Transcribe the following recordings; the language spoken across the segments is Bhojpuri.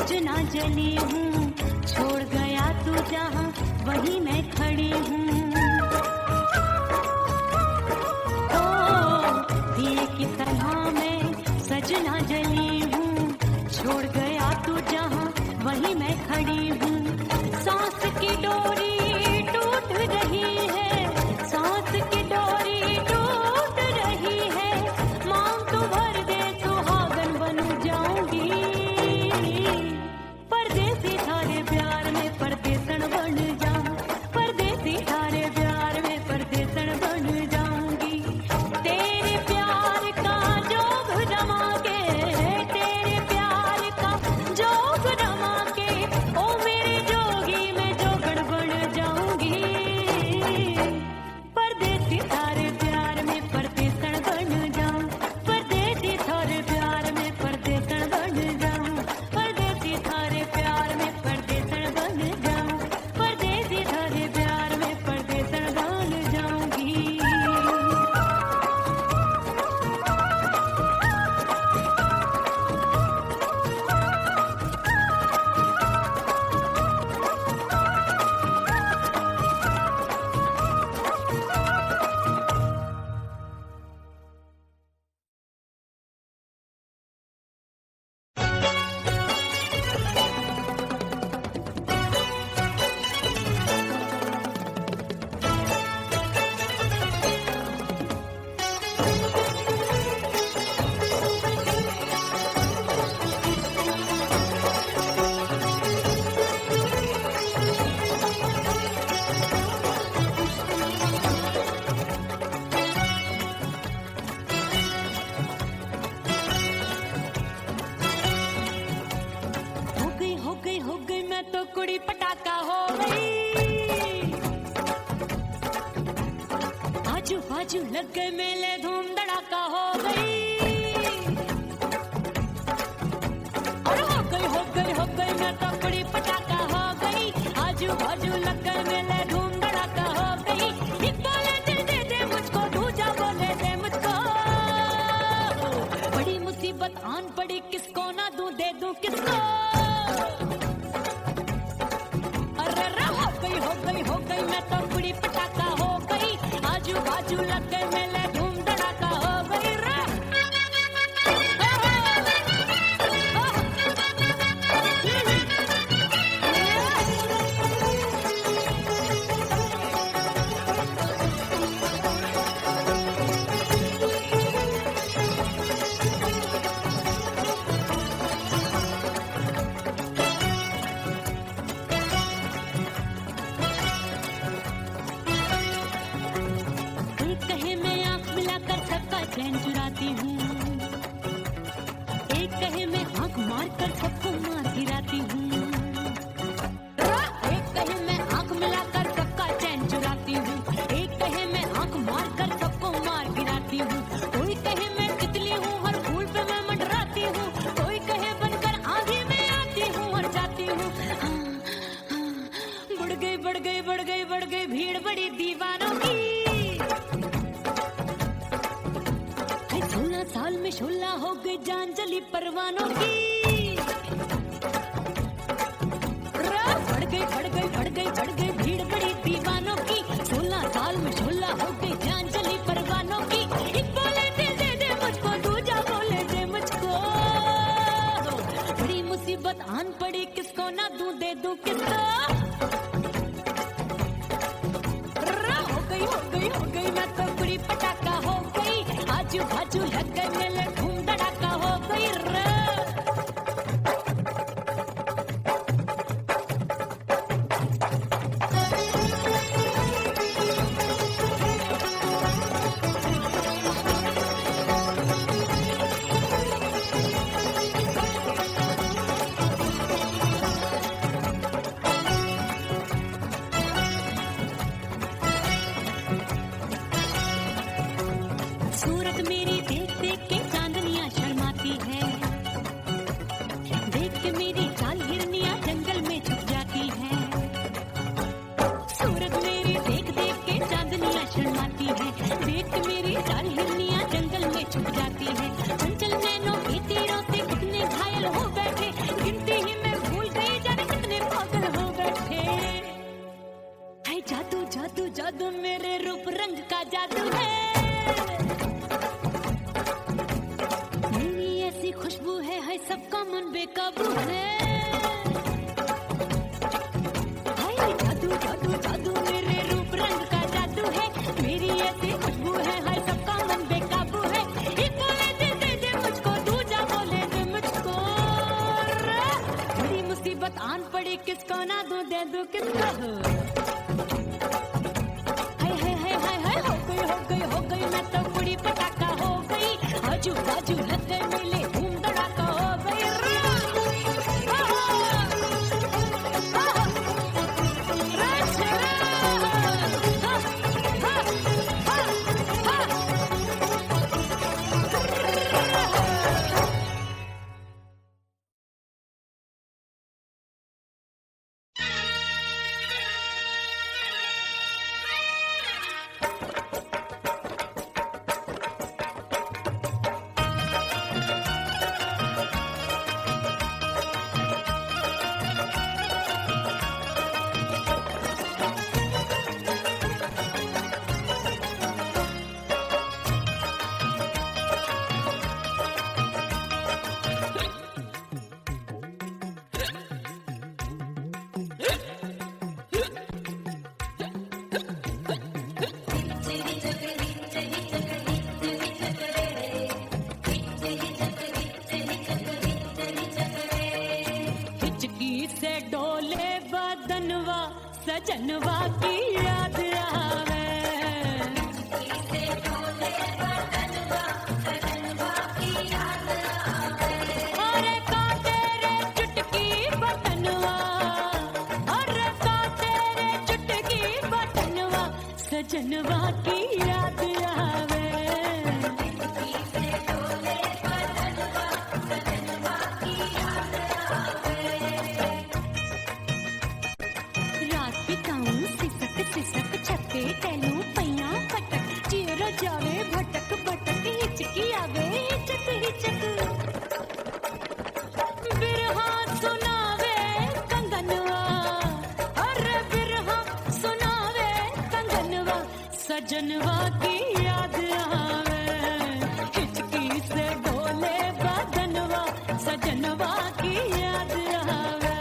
सजना जली हूँ, छोड़ गया तू जहाँ वहीं मैं खड़ी हूँ। ओ दिए की तरह मैं सजना जली हूँ, छोड़ गया तू जहाँ वहीं मैं खड़ी हूँ। सांस की डोरी टूट रही है, सांस की डोरी टूट रही है। मांग तू भर दे सुहागन बन जाऊंगी, परदेसी थारे प्यार में परदेसन बन जाऊं, परदेसी थारे प्यार में परदेसन बन जाऊंगी। तेरे प्यार का जोग जमा के, तेरे प्यार का जोग जमा के, ओ मेरे जोगी में जोगड़ बन जाऊंगी। परदेसी थारे प्यार में परदेसन बन जाऊं, परदेसी थारे प्यार में परदेसन बन जाऊं, परदेसी थारे प्यार में परदेसन बन जाऊं, परदेसी थारे प्यार में परदेसन बन जाऊंगी। हो गई मैं तो कुड़ी पटाखा हो गई। आजू बाजू लग गए मेले धूम धड़ाका हो गई। और हो गई मैं तो कुड़ी पटाखा हो गई। आजू बाजू लग गए मेले धूम धड़ाका हो गई। एक बोले दिल दे दे मुझको, दूजा बोले दे मुझको। बड़ी मुसीबत आन पड़ी, किसको ना दूं दे दूं किसको। हो गई मैं तो कुड़ी पटाखा हो गई। आजू बाजू लग गए मेले धूम धड़ाका हो गई। चैन चुराती हूँ, एक कहे मैं आंख मार कर सबको मार गिराती हूँ। एक कहे मैं आंख मिलाकर सबका चैन चुराती हूँ, एक कहे मैं आंख मार कर सबको मार गिराती हूँ। कोई कहे मैं तितली हूँ, हर फूल पे मैं मंडराती हूँ। कोई कहे बनकर आंधी में आती हूँ और जाती हूँ। बढ़ गई भीड़ बड़ी दीवानों की। 16 साल में शोला हो गई जान जली परवानों की। बढ़ गई भीड़ बड़ी दीवानों की। 16 साल में शोला हो गई जान जली परवानों की। एक बोले दिल दे दे मुझको, दूजा बोले दे मुझको। बड़ी मुसीबत आन पड़ी, किसको ना दूं दे दूं किसको। हो गई मैं तो कुड़ी पटाखा हो गई। आजू बाजू लग गए मेले धूम धड़ाका हो गई। सूरत मेरी देख देख के चांद जादू मेरे रूप रंग का जादू है। मेरी ऐसी खुशबू है सबका मन बेकाबू है। हाय जादू जादू जादू मेरे रूप रंग का जादू है। मेरी ऐसी खुशबू है सबका मन बेकाबू है। एक बोले दे मुझको, दूजा बोले दे मुझको। बड़ी मुसीबत आन पड़ी, किसको ना दूं दे दूं किसको। हो गई मैं तो बड़ी पटाखा हो गई। आजू बाजू लग गए मेले, धूम धड़ाका हो गई। सजनवा की याद आवे। अरे का तेरे चुटकी बटनवा, अरे का तेरे चुटकी बटनवा, सजनवा की याद आवे। सिसक छक्के टैलू पैया पटक, चेर जावे भटक भटक, हिचकी आवे हिचक हिचक। बिरहा सुनावे कंगनवा, अरे बिरहा सुनावे कंगनवा, सजनवा की याद आवे। हिचकी से डोले बदनवा, सजनवा की याद आवे।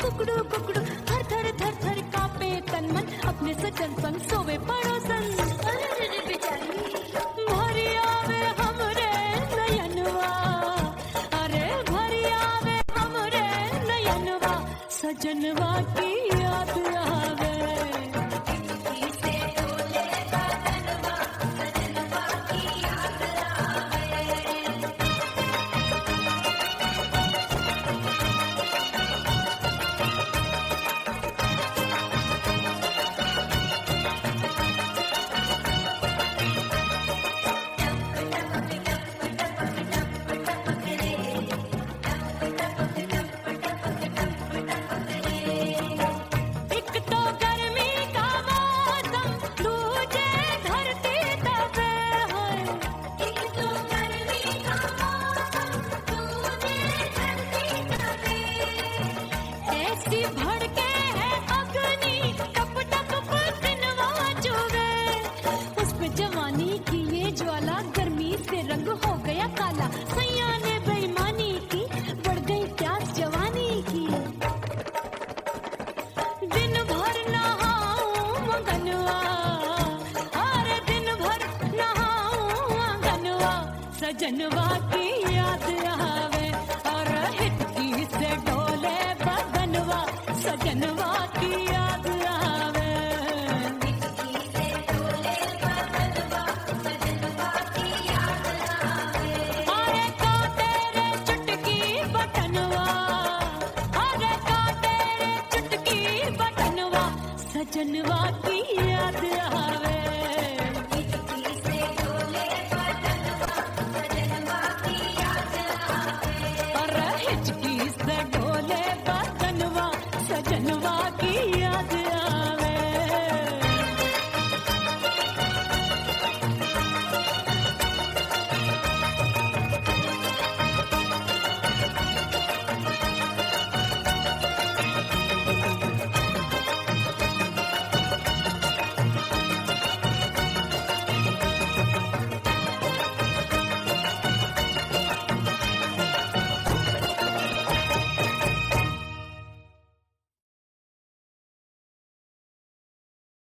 कुकड़ू कुकड़ू थर थर थर थर कापे तन मन, अपने सजन संग सोवे पड़ोसन। भरी आवे हमरे नयनवा, अरे भरी आवे हमरे नयनवा, सजनवा की याद आवे। सजनवा की याद आवे और हिचकी से डोले बदनवा, सजनवा की याद आवे। सजनवा की याद आवे। अरे हिचकी से डोले बदनवा सजनवा की याद आवे।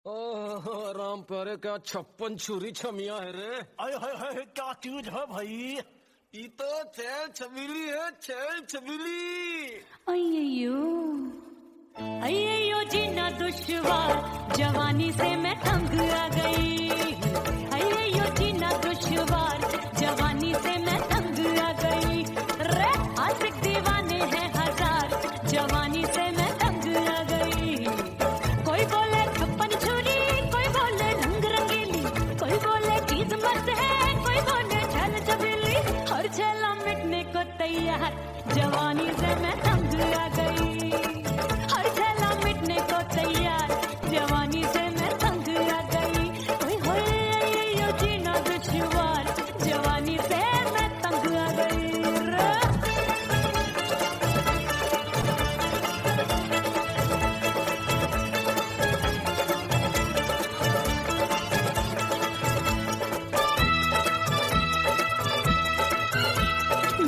ओह राम प्यारे क्या 56 छुरी छमिया है रे। हाय हाय हाय क्या चीज है भाई। ये तो छैल छबीली है, छैल छबीली। अय्यो अय्यो जीना दुश्वार जवानी से मैं तंग आ गई। अय्यो जीना दुश्वार जवानी से मैं तंग आ गई। रे आशिक दीवाने हैं हजार जवानी से मैं तंग आ गई। कोई बोले 56 छुरी, कोई बोले रंग रंगीली, कोई बोले चीज मस्त है, कोई बोले छल छबीली। हर छला मिटने को तैयार जवानी से मैं तंग आ गई। हर छला मिटने को तैयार जवानी से मैं तंग आ गई। ओए होए यो जीना दुश्वार जवानी से मैं तंग आ गई।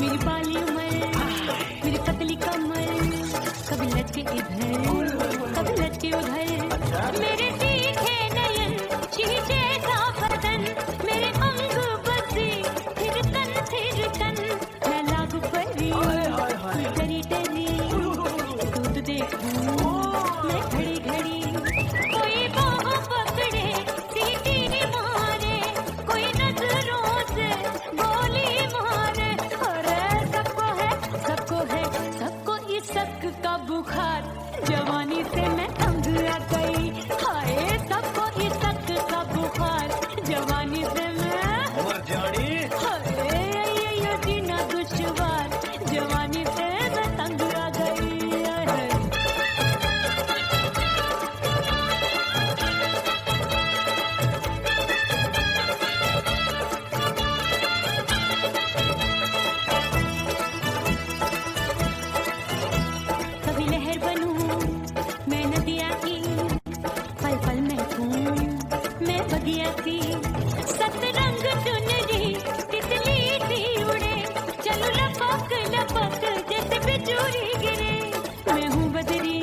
मेरी बाली उमर, मेरी पतली कमर, कभी लचके इधर कभी लचके उधर। मेरे तीखे नयन शीशे सा बदन, मेरे अंग बसे फिर तन मैं लागू परी डरी डरी दूध देखूं मैं घड़ी घड़ी। कोई बाहों पकड़े सीटी मारे, कोई नजरों से गोली मारे। अरे सबको इसक का बुखार जवानी से मैं तंग आ गई। हाय सबको इसक का बुखार जवानी से मैं उमर जानी हाय ये जीना दुश्वार जवानी से मैं तंग आ गई। कभी लहर बनूं मैं नदिया की, पल पल महकूं मैं बगिया की। सतरंग चुनरी तितली सी उड़े, चलो लपक लपक जैसे बिजली गिरे। मैं हूँ बदरी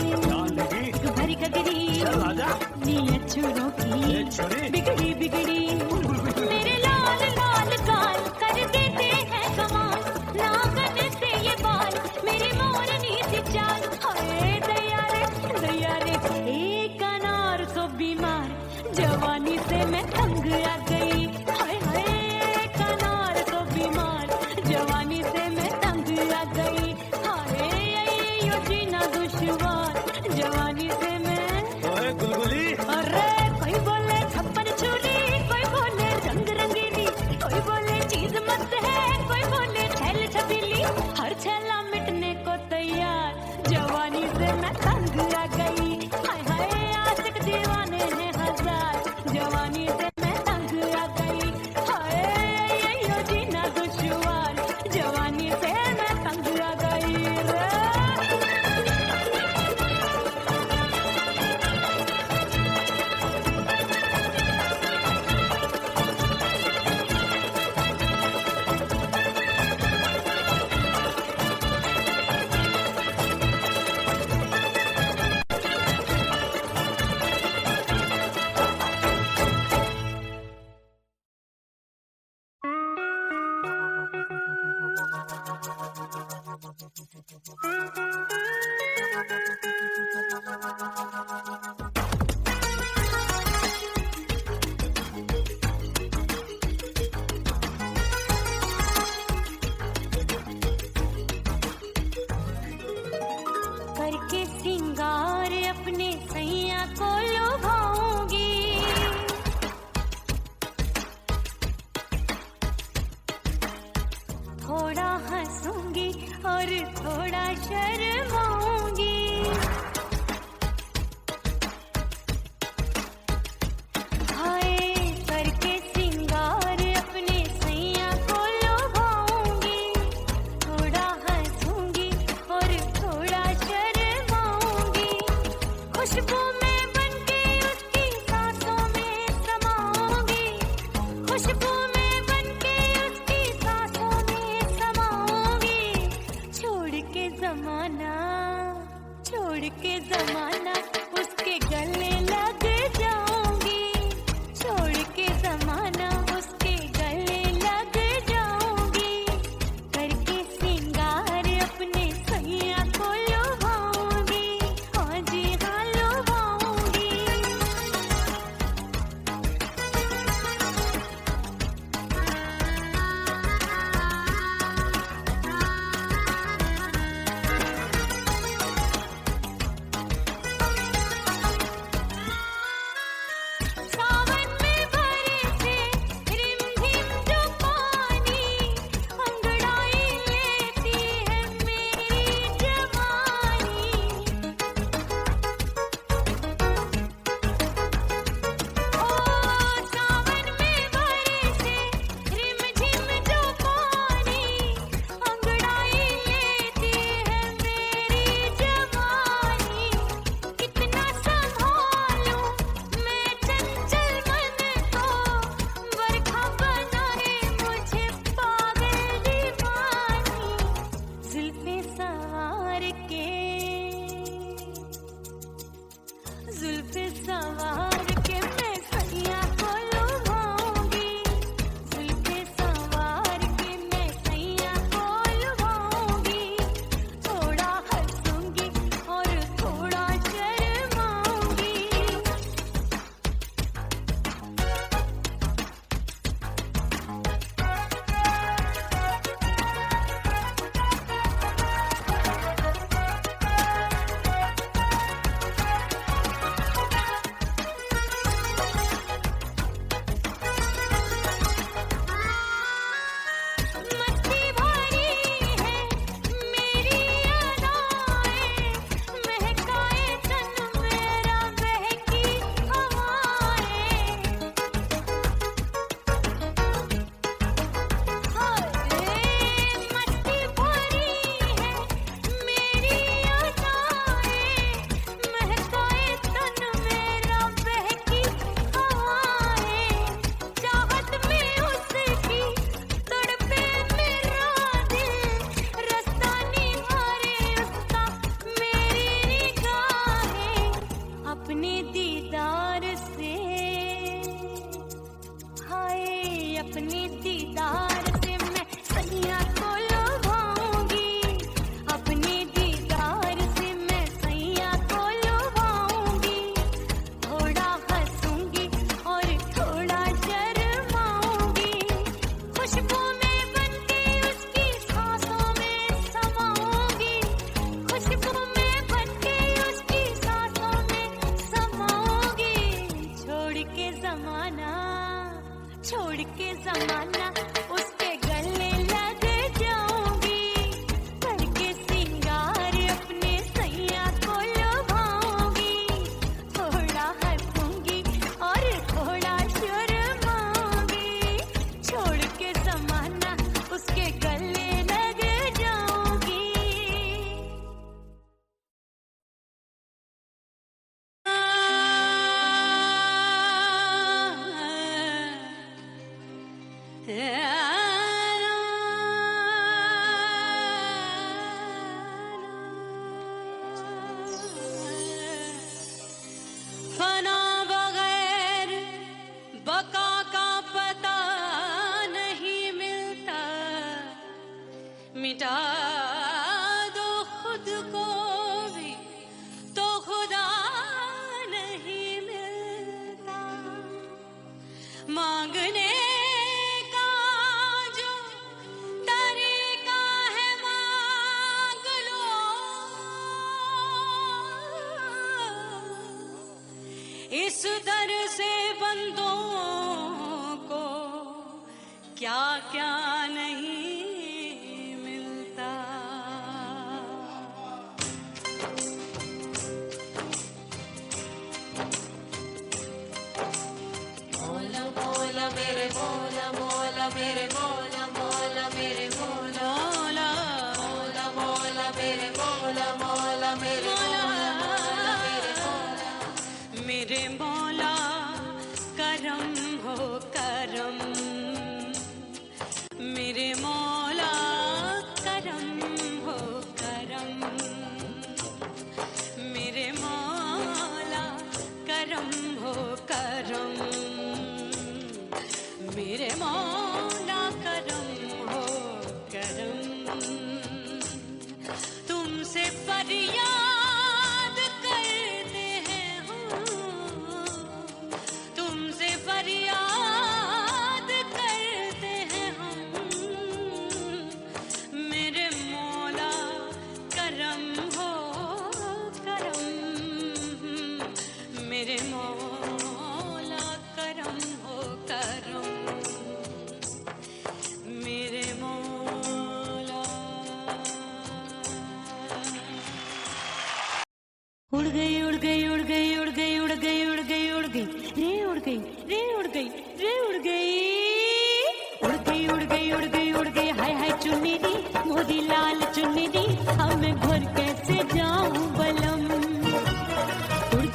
एक भरी कदरी, चल आजा। नीयत छुरों की छुरी बिगड़ी बिगड़ी। मेरे लाल लाल गाल कर देते हैं कमाल, नागन से ये बाल मेरी मोरनी सी चाल। हाय दया रे एक अनार तो बीमार जवानी से मैं तंग आ गई। हाय हाय एक अनार तो बीमार जवानी से मैं तंग आ गई। हाय यो जीना दुश्वार जवानी से मैं। ओए गुलगुली अरे कोई बोले 56 छुरी, कोई बोले रंग रंगीली, कोई बोले चीज मस्त है, कोई बोले छैल छबीली। हर छला मिटने को तैयार जवानी से मैं तंग आ गई। हाय हाय आशिक दीवाने हैं हजार जवानी से मैं तंग आ गई। हाय यो जीना दुश्वार जवानी से मैं तंग आ गई रे। करके सिंगार अपने सैया को लो थोड़ा शर्माऊंगी। हाय करके सिंगार अपने सैया को लुभाऊंगी। थोड़ा हंसूंगी और थोड़ा शर्माऊंगी। खुशबू में बनके उसकी सांसों में समाऊंगी। खुशबू में बनके उसकी सांसों में समाऊंगी। छोड़ के जमाना उसके गले लग जाऊंगी। छोड़ के जमाना उसके गले लग जाऊंगी। करके सिंगार अपने सैया को लुभाऊंगी। हाँ जी हाँ लुभाऊंगी। सावन में बरसे रिमझिम जो पानी, अंगड़ाई लेती है मेरी जवानी। ओ सावन में बरसे रिमझिम जो पानी, अंगड़ाई लेती है मेरी जवानी। कितना संभालूं मैं चंचल मन को, बरखा बनाए मुझे पागल दीवानी। जुल्फे सवार के मैं सैया को लुभाऊंगी। जुल्फे सवार के मैं सैया को लुभाऊंगी। थोड़ा हंसूंगी और थोड़ा शर्माऊंगी। मस्ती भरी है मेरी अदाएं, महकाए तन मेरा बहकी हवाएं। हाय मस्ती भरी है मेरी अदाएं, महकाए तन मेरा बहकी हवाएं। चाहत में उसकी तड़पे मेरा दिल, रास्ता निहारे उसका मेरी निगाहें। अपने दीदार से हाय अपने दीदार से मैं सैया को लुभाऊंगी। अपने दीदार से मैं सैया को लुभाऊंगी। थोड़ा हंसूंगी और थोड़ा शर्माऊंगी। खुशबू में बनके उसकी सांसों में समाऊंगी। खुशबू में बनके उसकी सांसों में समाऊंगी। छोड़ के जमाना उसके गले लग जाऊंगी। करके सिंगार अपने सैया को लुभाऊंगी। थोड़ा हंसूंगी और थोड़ा शर्माऊंगी। छोड़ के जमाना उसके गले लग जाऊंगी। फना बगैर बका का पता नहीं मिलता। मिटा दो खुद को भी तो खुदा नहीं मिलता। मांगने का जो तरीका है मांग लो। इस दर से बंदों को क्या क्या नहीं मिलता।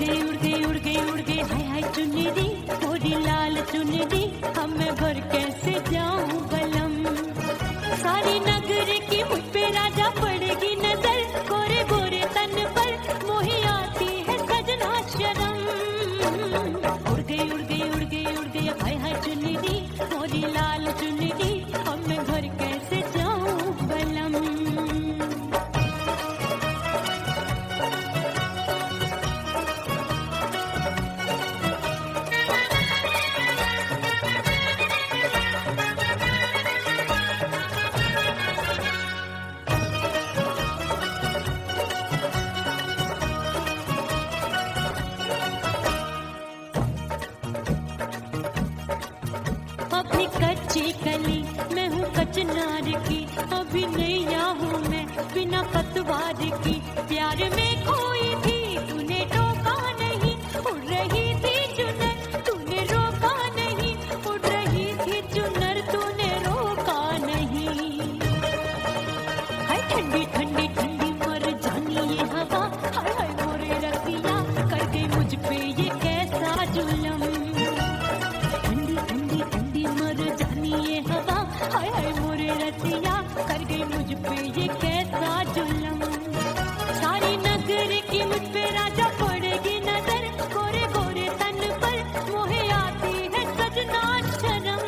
गई उड़ गई उड़ गई उड़ गई हाय हाय चुनरी मोरी लाल चुनरी अब मैं घर कैसे जाऊं बलम। सारी नगर की मुझ पे राजा पड़ेगी नजर गोरे गोरे तन पर मोही आती है सजना शर्म। उड़ गई उड़ गई उड़ गई उड़ गई हाय हाय चुनरी मोरी लाल चुनरी अब मैं घर कैसे जाऊं बलम। अपनी कच्ची कली मैं हूँ कचनार की अभी नैया हूँ मैं बिना पतवार की प्यार में खोई थी तूने रोका नहीं उड़ रही थी चुनर तूने रोका नहीं उड़ रही थी चुनर तूने रोका नहीं। हाय ठंडी ठंडी ठंडी मर जानी ये हवा हाय हाय मोरे रतिया कर गई मुझ पे ये कैसा जुलम। ठंडी ठंडी ठंडी मर जानी ये हवा हाय हाय मोरे रतिया कर गई मुझ पे ये कैसा जुलम। सारी नगर की मुझ पे राजा पड़ेगी नजर गोरे गोरे तन पर मोहे आती है सजना शर्म।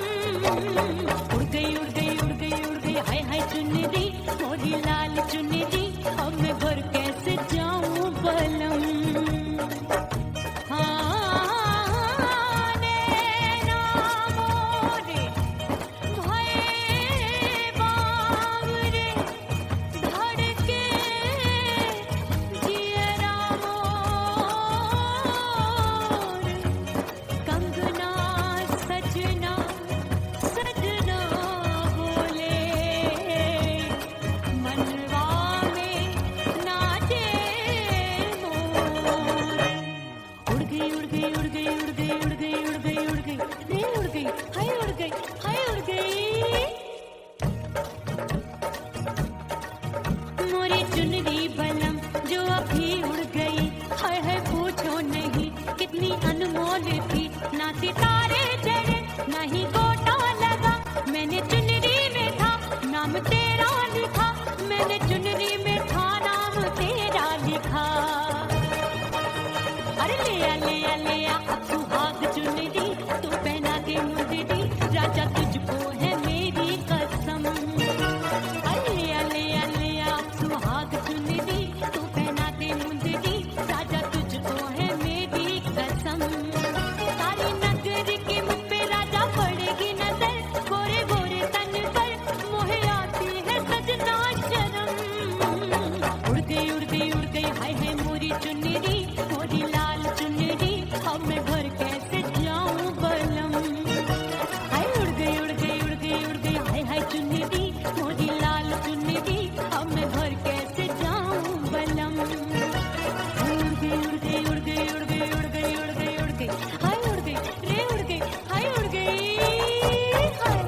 उड़ गई उड़ गई उड़ गई उड़ गई हाय हाय चुनरी मोरी लाल चुनरी अब मैं घर कैसे जाऊं बलम। चुनरी बलम जो अभी उड़ गई हाय हाय पूछो नहीं कितनी अनमोल थी ना सितारे चढ़े ना ही गोटा लगा मैंने चुनरी में था नाम तेरा लिखा मैंने चुनरी में था नाम तेरा लिखा। अरे ले आ अब सुहाग चुनरी तू पहना दे मुंदरी राजा तुझको है मेरी कसम। सुहाग चुनरी तू पहना दे मुंदरी राजा तुझको है मेरी कसम। सारी नगर की मुझ पे राजा पड़ेगी नजर गोरे गोरे तन पर मोहे आती है सजना शर्म। उड़ गई हाय हाय मोरी चुनरी मोरी लाल चुनरी अब मैं घर कैसे जाऊं बलम। हाय उड़ गई हाय हाय चुनरी मोरी लाल चुनरी अब मैं घर कैसे जाऊं बलम। उड़ गई उड़ गई उड़ गई उड़ गई उड़ गई उड़ गई हाय उड़ गई रे उड़ गई हाय उड़ गई हाय।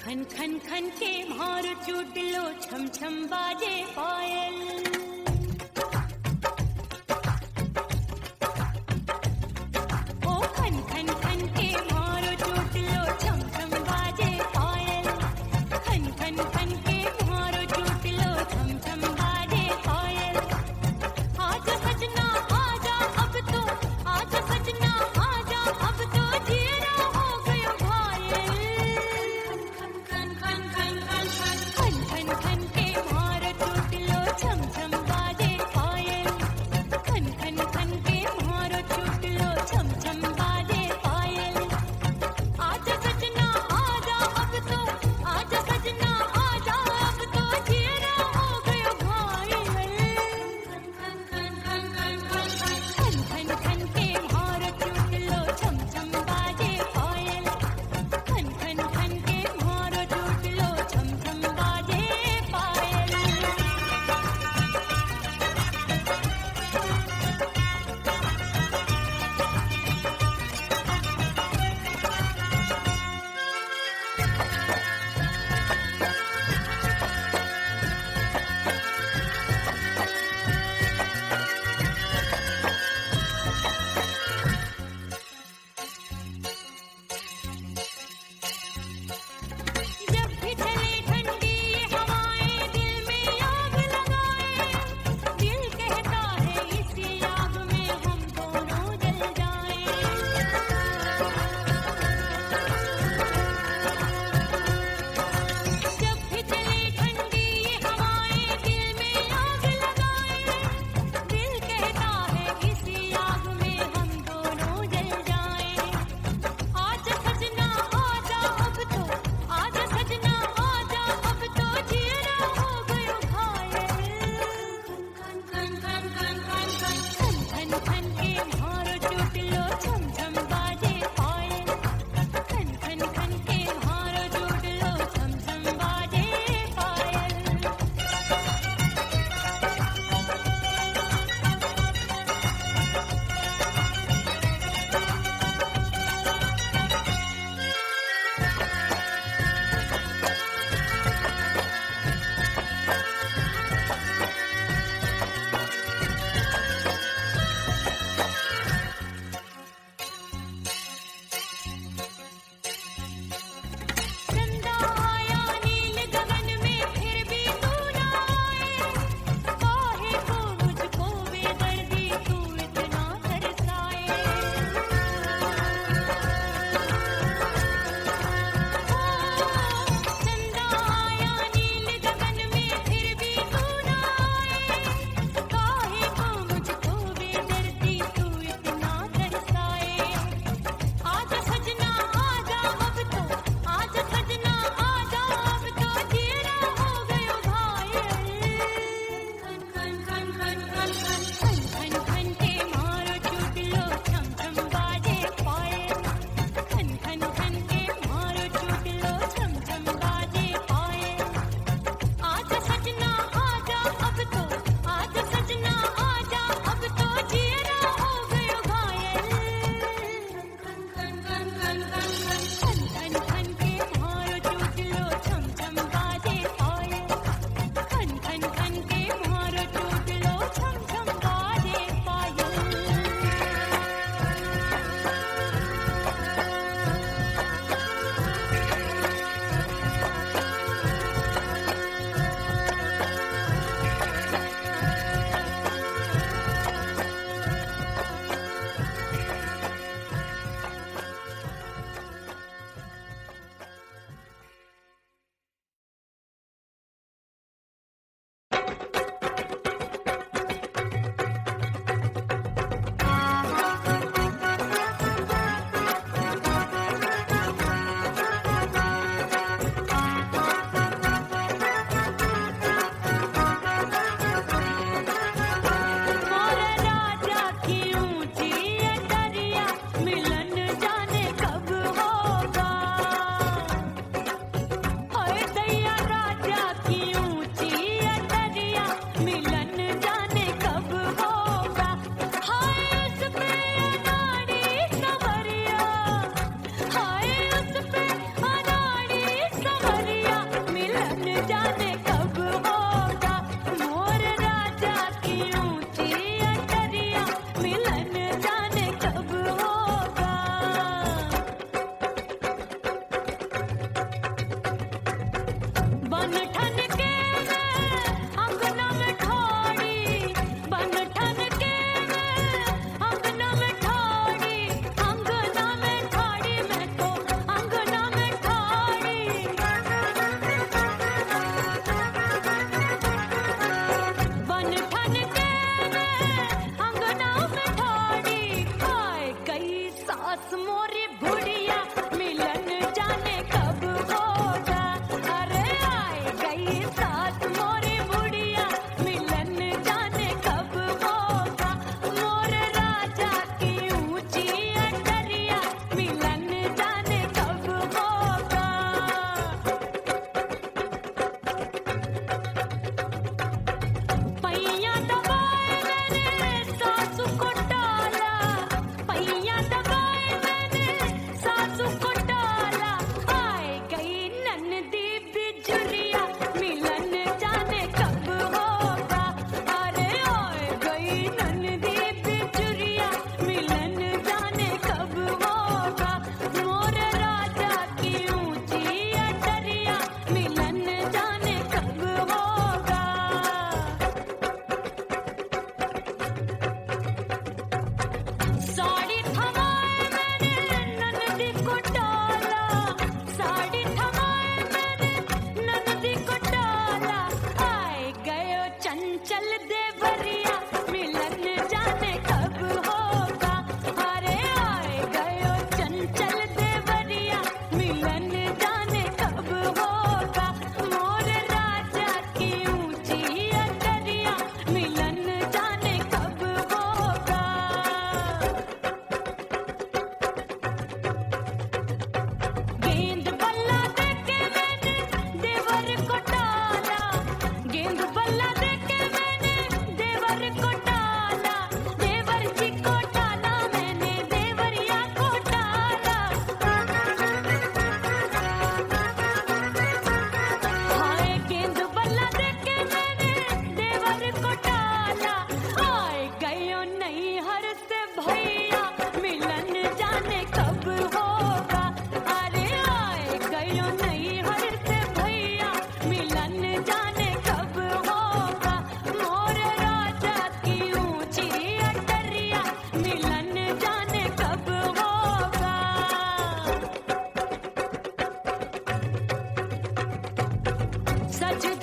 खन खन खन के भार चूट लो छम छम बाजे पायल। ओ खन खन खन के भार चूट लो छम छम बाजे पायल। खन खन खन के भार चूट लो छम छम बाजे पायल। आज सजना आजा अब तो आज सजना आजा अब तो जीरा हो गयो घायल। खन खन खन के भार टूट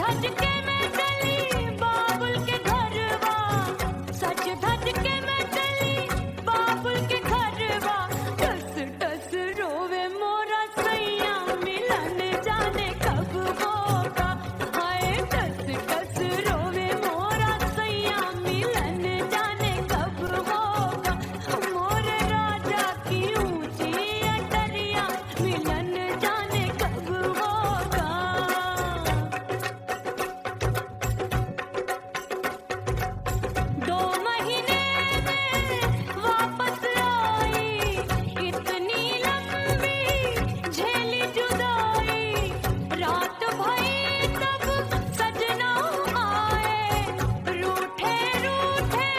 धज के मैं चली बाबुल के घरवा, सज धज के मैं चली बाबुल के घरवा। टस टस रोवे मोरा सैया मिलन जाने कब होगा। हाय टस टस रोवे मोरा सैया मिलन जाने कब होगा। मोरे राजा की ऊंची अटरिया मिलन जाने कब होगा। 2 महीने में वापस आई, इतनी लंबी झेली जुदाई। रात भई तब सजना आए, रूठे रूठे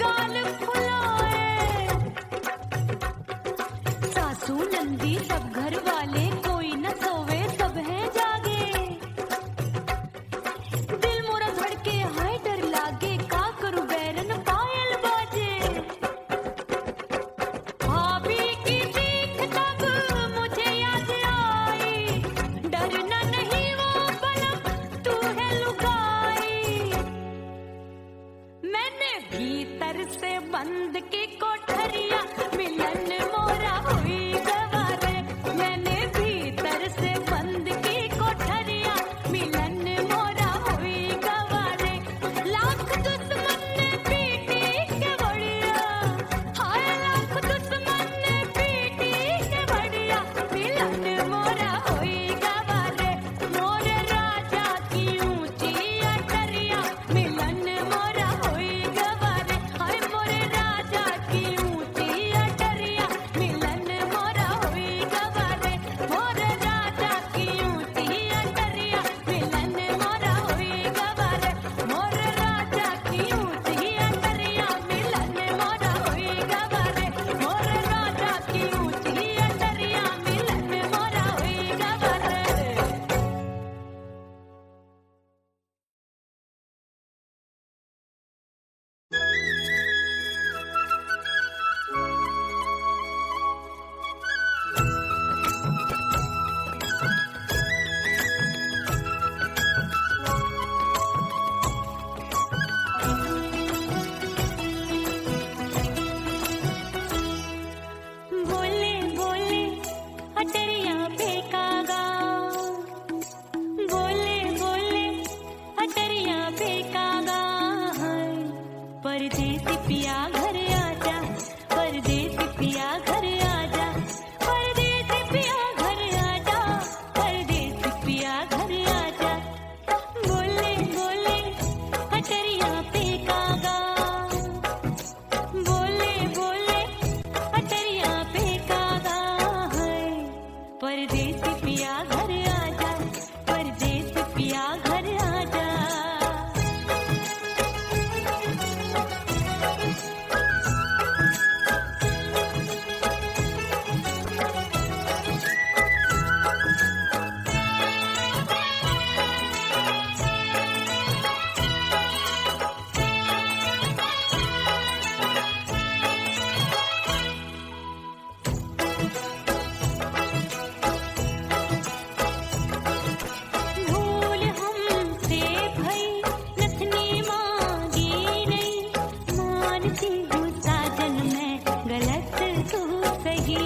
गाल फुलाए। सासू नंदी सब घर वाले कोई न सोवे सब हैं जागे। दिल मोरा धड़के हाय डर लागे, का करूं बैरन पायल बाजे। भाभी की चीख तब मुझे याद आई, डरना नहीं वो बलम तू है लुगाई। मैंने भीतर से बंद की कोठरिया मिलन मोरा हुई गवारे। मैंने भीतर से बंद की कोठरिया मिलन मोरा हुई गवारे। लाख दुश्मन ने पीटी के बढ़िया, हाय लाख दुश्मन ने पीटी के बढ़िया। मिलन मोरा हुई गवारे, मोरे राजा की ऊंची अटरिया मिलन मोरा हुई गवारे। हाय मोरे राजा की ऊंची अटरिया मिलन मोरा हुई गवारे। मोरे राजा की ऊंची अटरिया मिलन मोरा हुई गवारे। मोरे राजा की ऊंची अटरिया मिलन मोरा हुई गवारे। मोरे राजा की ऊंची अटरिया मिलन मोरा हुई गवारे। बोले बोले अटरिया पे कागा, बोले बोले अटरिया पे कागा। हाय परदेसी पिया घर आजा, परदेसी पिया घर आजा। परदेसी पिया घर आजा, परदेसी पिया घर आजा। बोले बोले अटरिया पे कागा, बोले बोले अटरिया पे कागा। है परदेसी पिया घर आजा, परदेसी पिया घर आजा। भूल हमसे भई नथनी मांगी नहीं, मानती हूँ साजन मैं गलत तू सही।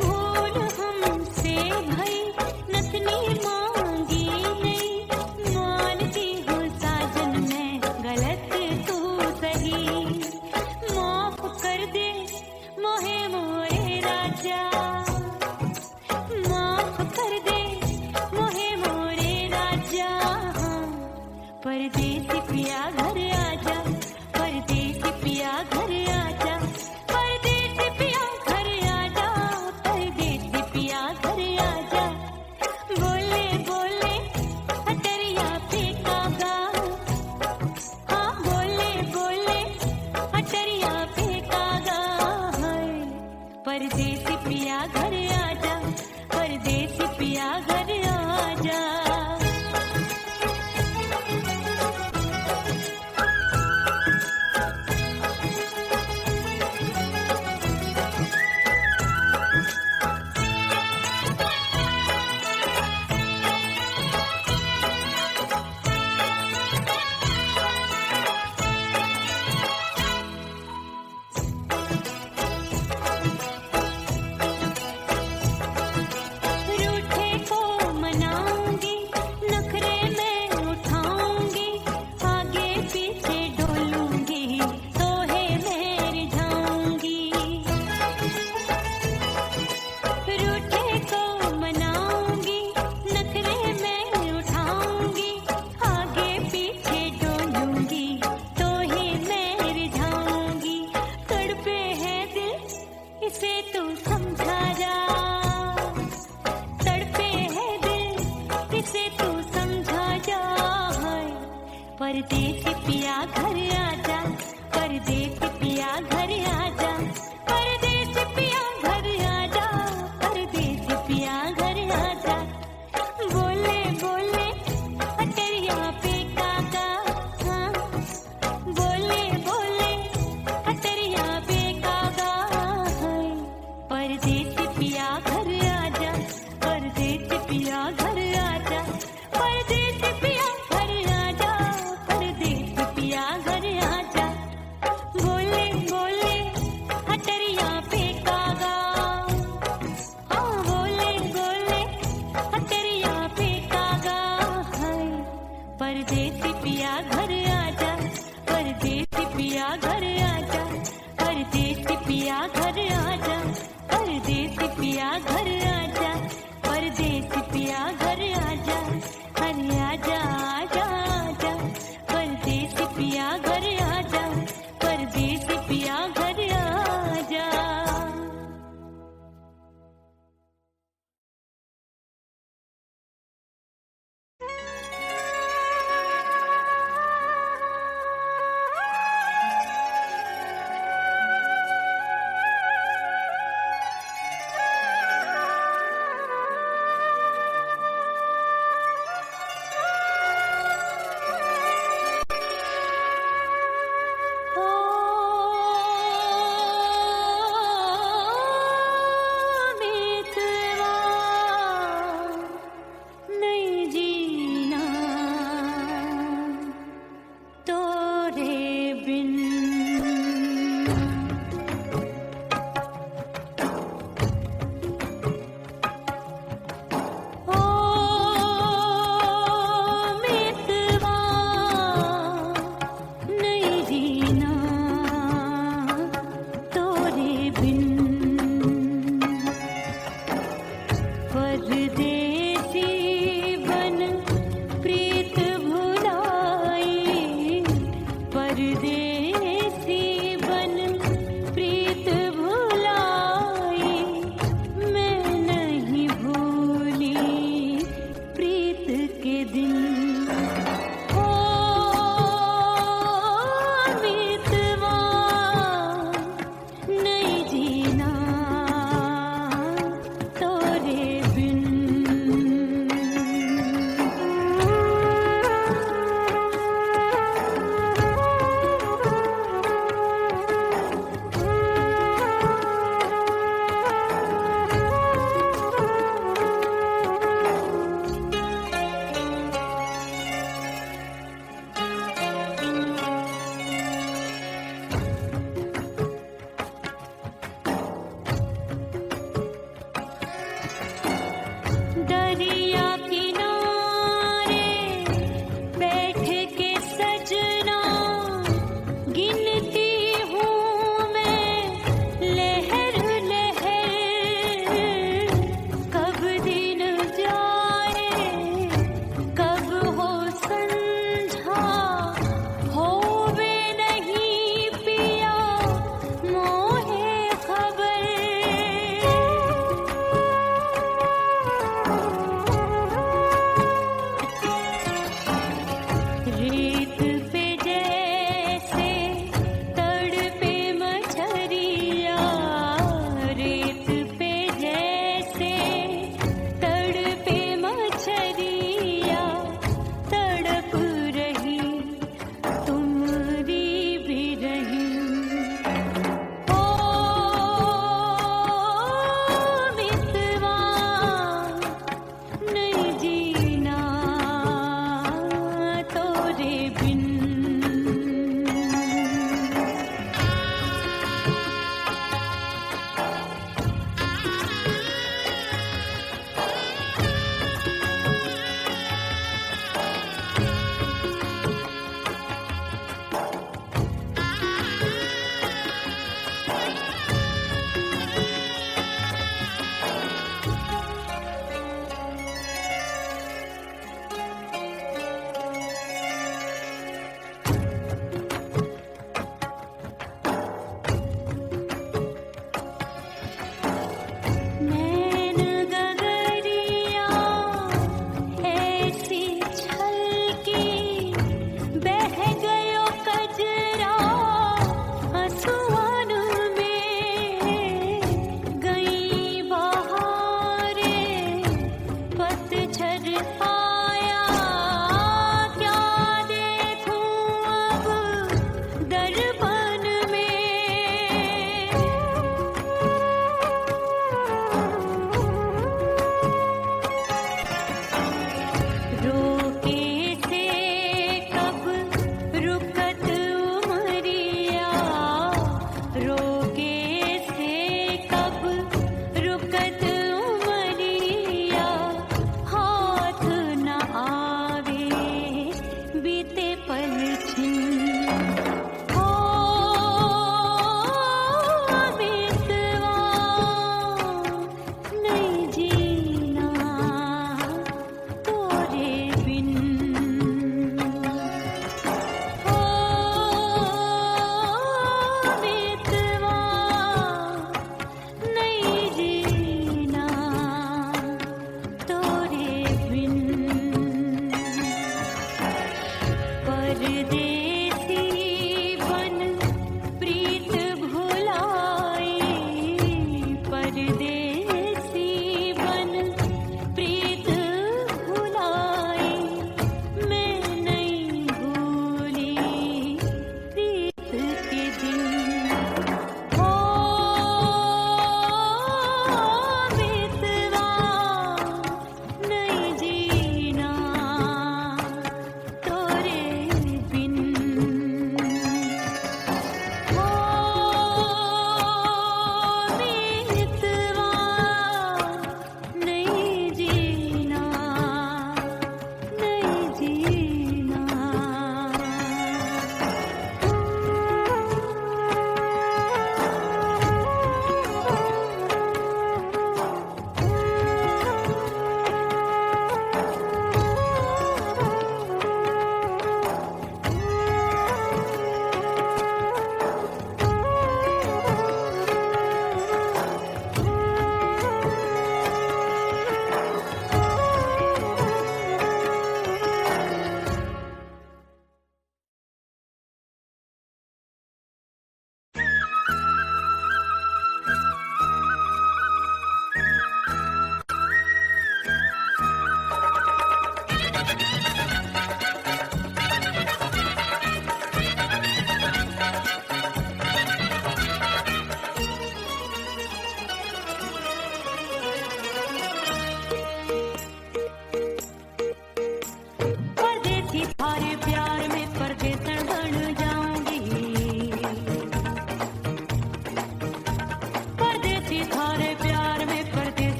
भूल हमसे भई नथनी मांगी नहीं, मानती हूँ साजन मैं गलत तू सही। माफ कर दे मोहे मोरे राजा, माफ कर दे मोहे मोरे राजा। परदेसी पिया घर आजा, परदेसी पिया घर आजा। परदेसी पिया घर आजा, परदेसी पिया घर आजा। बोले बोले अटरिया पे कागा, हाँ बोले बोले अटरिया पे कागा। है परदेसी पिया घर आजा, परदेसी पिया घर आजा। इसे तू समझा जा, तड़पे है दिल इसे तू समझा जा। परदेसी पिया घर आजा, परदेसी पिया घर आजा, परदेसी पिया घर आजा, परदेसी पिया घर आजा। बोले बोले अटरिया पे काका, हाँ बोले बोले अटरिया पे काका। परदेसी पिया घर आजा, परदेसी पिया घर आजा, परदेसी पिया घर आजा, परदेसी पिया घर आजा। बोले बोले अटरिया पे कागा, हाँ बोले बोले अटरिया पे कागा। परदेसी पिया घर आजा, परदेसी पिया घर आजा, परदेसी पिया घर आजा, परदेसी पिया घर आजा, परदेसी पिया घर आजा। अरे आजा आजा आजा, परदेसी पिया घर आजा, परदेसी पिया घर आजा।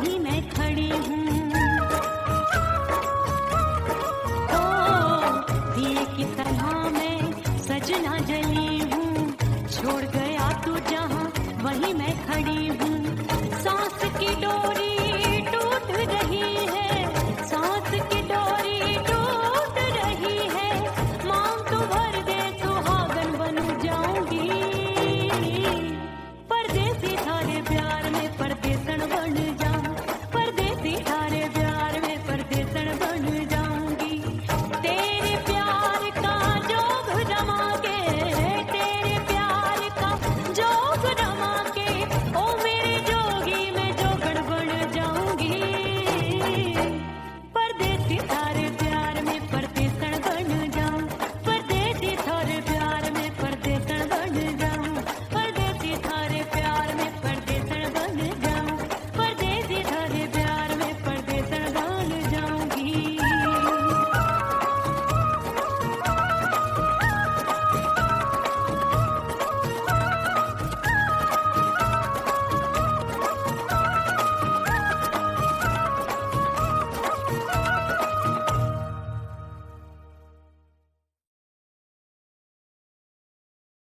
वहीं मैं खड़ी हूँ।